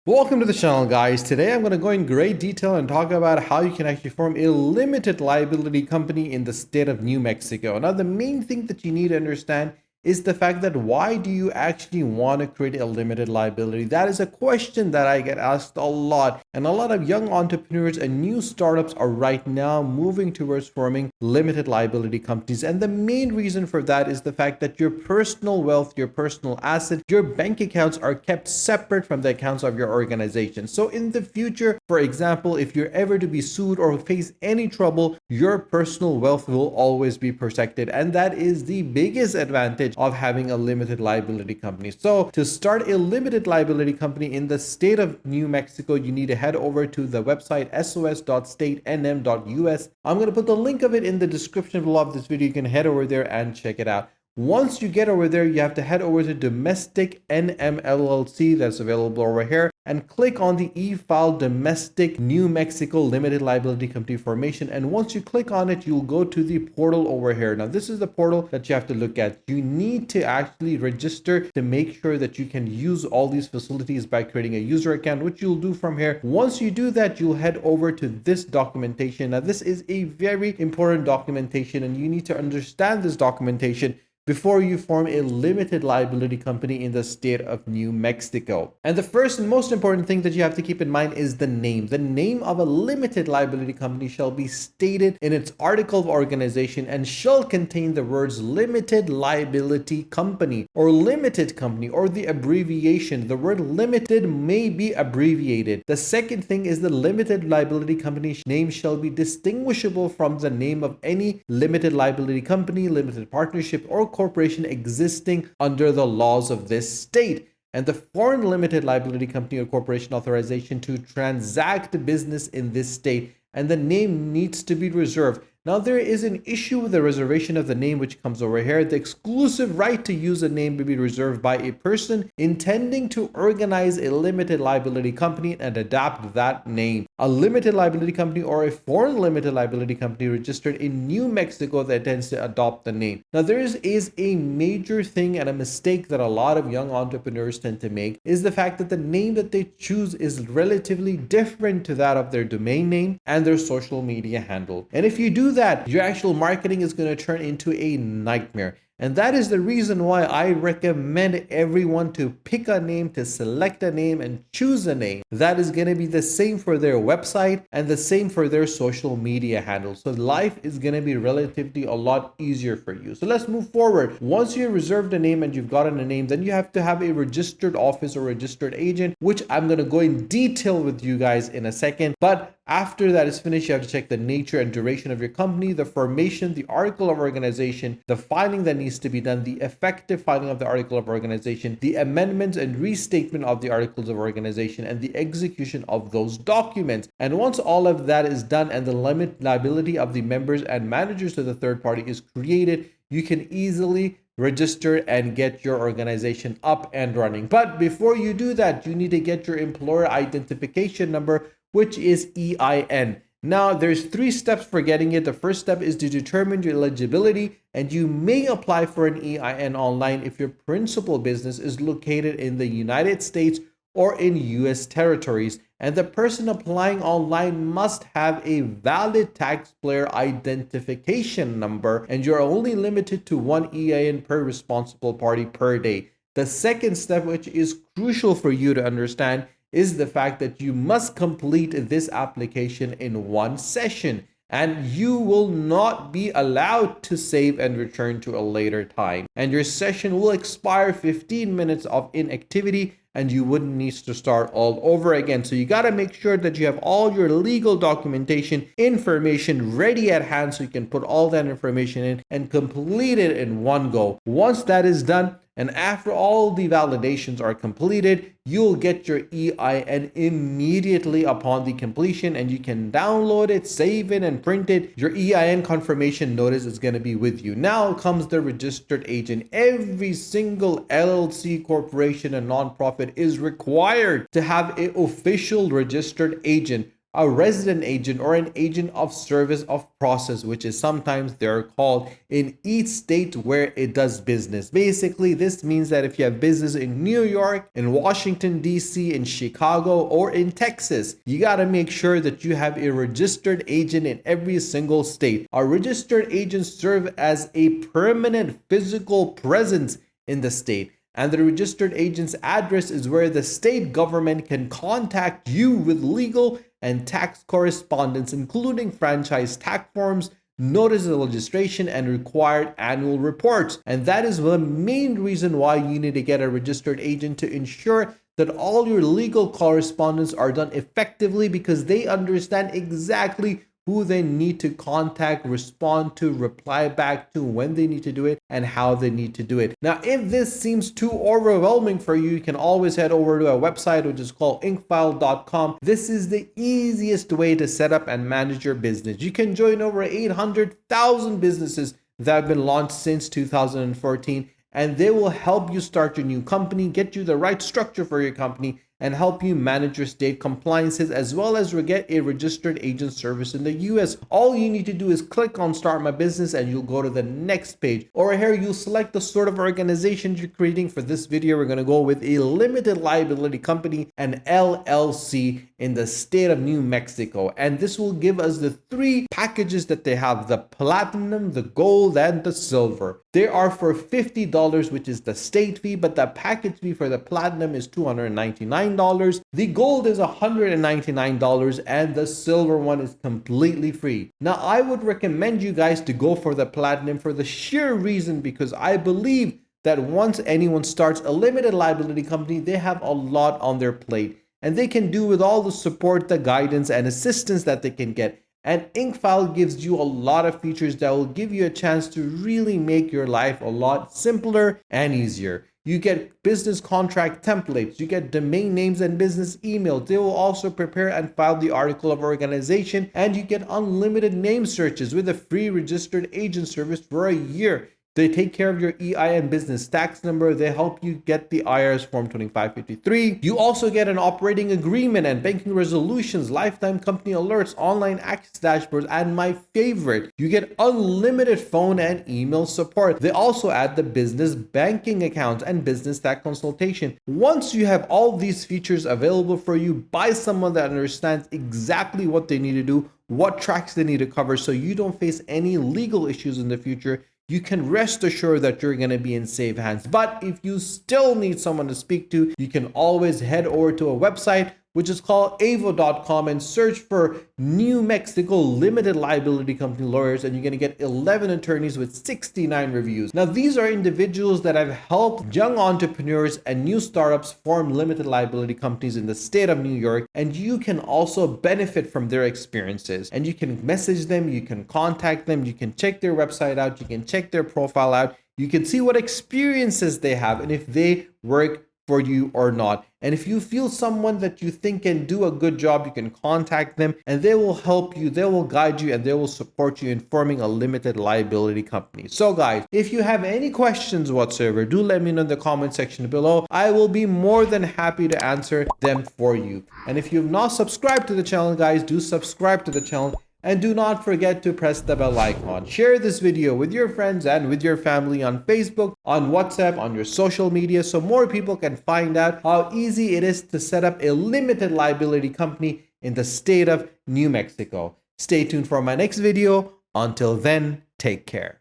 Welcome to the channel, guys. Today I'm going to go in great detail and talk about how you can actually form a limited liability company in the state of New Mexico. Now, the main thing that you need to understand is the fact that why do you actually want to create a limited liability? That is a question that I get asked a lot, and a lot of young entrepreneurs and new startups are right now moving towards forming limited liability companies. And the main reason for that is the fact that your personal wealth, your personal asset, your bank accounts are kept separate from the accounts of your organization. So in the future, for example, if you're ever to be sued or face any trouble, your personal wealth will always be protected. And that is the biggest advantage of having a limited liability company. So to start a limited liability company in the state of New Mexico, you need to head over to the website sos.statenm.us. I'm going to put the link of it in the description below of this video. You can head over there and check it out. Once you get over there, you have to head over to Domestic NM LLC that's available over here and click on the e-file Domestic New Mexico Limited Liability Company Formation. And once you click on it, you'll go to the portal over here. Now, this is the portal that you have to look at. You need to actually register to make sure that you can use all these facilities by creating a user account, which you'll do from here. Once you do that, you'll head over to this documentation. Now, this is a very important documentation, and you need to understand this documentation before you form a limited liability company in the state of New Mexico. And the first and most important thing that you have to keep in mind is the name. The name of a limited liability company shall be stated in its article of organization and shall contain the words limited liability company or limited company or the abbreviation. The word limited may be abbreviated. The second thing is the limited liability company name shall be distinguishable from the name of any limited liability company, limited partnership, or corporation existing under the laws of this state. And the foreign limited liability company or corporation authorization to transact business in this state, and the name needs to be reserved. Now, there is an issue with the reservation of the name, which comes over here. The exclusive right to use a name will be reserved by a person intending to organize a limited liability company and adapt that name. A limited liability company or a foreign limited liability company registered in New Mexico that intends to adopt the name. Now, there is a major thing and a mistake that a lot of young entrepreneurs tend to make is the fact that the name that they choose is relatively different to that of their domain name and their social media handle. And if you do that, your actual marketing is going to turn into a nightmare. And that is the reason why I recommend everyone to pick a name, to select a name and choose a name that is going to be the same for their website and the same for their social media handle. So life is going to be relatively a lot easier for you. So let's move forward. Once you reserved a name and you've gotten a name, then you have to have a registered office or registered agent, which I'm going to go in detail with you guys in a second. But after that is finished, you have to check the nature and duration of your company, the formation, the article of organization, the filing that needs to be done, the effective filing of the article of organization, the amendments and restatement of the articles of organization, and the execution of those documents. And once all of that is done and the limit liability of the members and managers to the third party is created, you can easily register and get your organization up and running. But before you do that, you need to get your employer identification number, which is EIN. Now, there's 3 steps for getting it. The first step is to determine your eligibility, and you may apply for an EIN online if your principal business is located in the United States or in US territories. And the person applying online must have a valid taxpayer identification number, and you're only limited to 1 EIN per responsible party per day. The second step, which is crucial for you to understand, is the fact that you must complete this application in 1 session, and you will not be allowed to save and return to a later time. And your session will expire 15 minutes of inactivity, and you wouldn't need to start all over again. So you got to make sure that you have all your legal documentation information ready at hand so you can put all that information in and complete it in one go. Once that is done, and after all the validations are completed, you'll get your EIN immediately upon the completion, and you can download it, save it, and print it. Your EIN confirmation notice is going to be with you. Now comes the registered agent. Every single LLC corporation and nonprofit is required to have an official registered agent. a resident agent, or an agent of service of process, which is sometimes they're called, in each state where it does business. Basically, this means that if you have business in New York, in Washington, D.C., in Chicago, or in Texas, you got to make sure that you have a registered agent in every single state. Our registered agents serve as a permanent physical presence in the state. And the registered agent's address is where the state government can contact you with legal and tax correspondence, including franchise tax forms, notice of registration, and required annual reports. And that is the main reason why you need to get a registered agent, to ensure that all your legal correspondence are done effectively, because they understand exactly who they need to contact, respond to, reply back to, when they need to do it, and how they need to do it. Now, if this seems too overwhelming for you, you can always head over to our website, which is called Inkfile.com. This is the easiest way to set up and manage your business. You can join over 800,000 businesses that have been launched since 2014, and they will help you start your new company, get you the right structure for your company, and help you manage your state compliances, as well as get a registered agent service in the US. All you need to do is click on Start My Business and you'll go to the next page. Over here, you'll select the sort of organization you're creating. For this video, we're going to go with a limited liability company, an LLC, in the state of New Mexico. And this will give us the three packages that they have: the platinum, the gold, and the silver. They are for $50, which is the state fee, but the package fee for the platinum is $299. The gold is $199, and the silver one is completely free. Now, I would recommend you guys to go for the platinum for the sheer reason because I believe that once anyone starts a limited liability company, they have a lot on their plate, and they can do with all the support, the guidance, and assistance that they can get. And Inkfile gives you a lot of features that will give you a chance to really make your life a lot simpler and easier. You get business contract templates, you get domain names and business emails. They will also prepare and file the article of organization, and you get unlimited name searches with a free registered agent service for a year. They take care of your EIN business tax number. They help you get the IRS Form 2553. You also get an operating agreement and banking resolutions, lifetime company alerts, online access dashboards, and my favorite, you get unlimited phone and email support. They also add the business banking accounts and business tax consultation. Once you have all these features available for you by someone that understands exactly what they need to do, what tracks they need to cover, so you don't face any legal issues in the future, you can rest assured that you're going to be in safe hands. But if you still need someone to speak to, you can always head over to a website, which is called Avo.com, and search for New Mexico Limited Liability Company lawyers, and you're going to get 11 attorneys with 69 reviews. Now, these are individuals that have helped young entrepreneurs and new startups form limited liability companies in the state of New York, and you can also benefit from their experiences. And you can message them, you can contact them, you can check their website out, you can check their profile out, you can see what experiences they have and if they work for you or not. And if you feel someone that you think can do a good job, you can contact them and they will help you, they will guide you, and they will support you in forming a limited liability company. So guys, if you have any questions whatsoever, do let me know in the comment section below. I will be more than happy to answer them for you. And if you've not subscribed to the channel, guys, do subscribe to the channel. And do not forget to press the bell icon. Share this video with your friends and with your family on Facebook, on WhatsApp, on your social media, so more people can find out how easy it is to set up a limited liability company in the state of New Mexico. Stay tuned for my next video. Until then, take care.